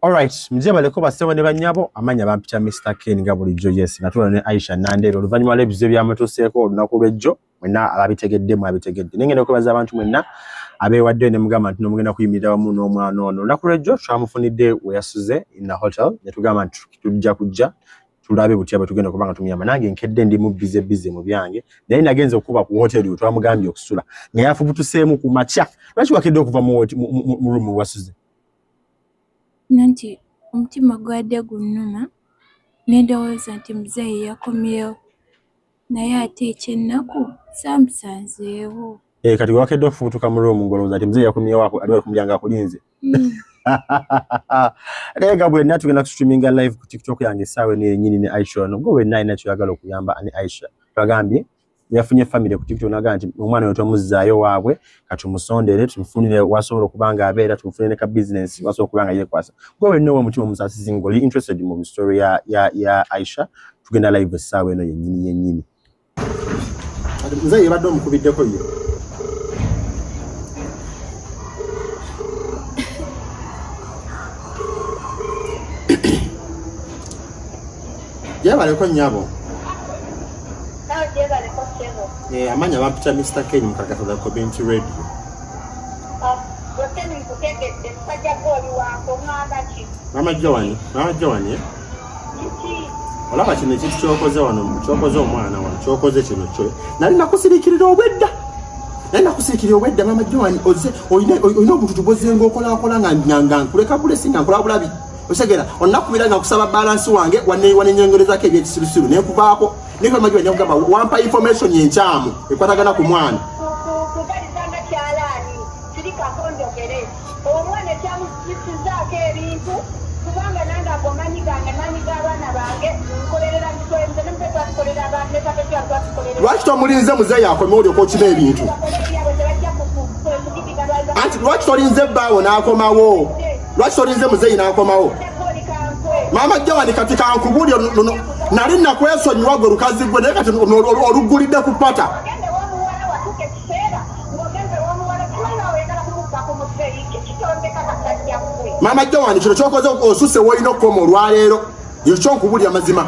Alright, mjeba leko basewa ne banyabo amanya bampita Mr. Ken nga bulijjo yes natula ne Aisha Nandero oluvanyuma lebize byamatuseeko olunaku lwejjo mwenna ababitegedde mu abitegedde nengene okubaza abantu mwenna abeewadde ne mugamba nti nomugenda kuyimirira wamu n'omwana ono olunaku lwejjo twamufunidde we yasuze in a hotel ne tugamba nti tujja kujja tulabe butya bwe tugenda kubanga tumuyamba nange nkedde ndi mu bize mu byange naye nagenze okuba ku hotel twamugambye okusula nga yafubutuseemu ku makya lwaki wakedde okuva mu room wasuze nanti omutima gwadde gunnuma nedowooza nti muzeeyi yakomyewo naye ate ekyennaku samusanzeewo kati wakedde okufubutuka mu room ngolowooza nti muzeeyi yakomyewo aliwo kumbyanga akulinze Rega bwenna tugenda kustreaminga live ku TikTok yange sawe ni nyini ne Aisha ono go wenna ina kyagala okuyamba ani Aisha twagambye yafunye family ku TikTok naga nti omwana wetu omuzaayo waabwe katumusondere tumufunire wasobola kubanga abeera tumufunire ka business wasobola kubanga yekwasa go wenna wo mutima musasi ngoli interested mu story ya Aisha tugenda live sawe eno yennyini muzaayo badde omukubiddeko ye Jeba leko nyabo. Jeba leko chemo. Amanya bampita Mr. Ken mukakata za Community Radio. Woteni mkukegete mpaja goli wako mwagachi. Mama Jowani, Chichi. Olaba kino ekintu kyokoze wano, kyokoze omwana wano, kyokoze kino kyo. Nali nakusirikirira obwedda. Mama Jowani oze oyina obututu bozengo okola nga nkuleka bulesi nga nkola bulabi. Osegera onakubira nga kusaba balance wange wane nyongereza ke byekisirusiru ne kubaako niko majwa nyagamba wampa information yenchamu ekwatagana ku mwana kugalizanga kyalani sirika kondo gere omwana kyamu kizake ebintu kubanga nanga agomanyiganga abana bange nkolerera nkolenze n'empeta nkolera abantu ekapeti atwakolera lwaki tomulinze muzeeyi akomolyo ko kime ebintu anti lwaki tolinze baawo n'akomawo lwaki tolinze muzeeyi n'akomawo Mama Jowani kati kankubuli nali nakwesonyiwa gwe lukazi gwe naye kati olugulidde kupata Mama Jowani kino kyokoze osuse woyina okukoma olwaleero ekyo nkubuli amazima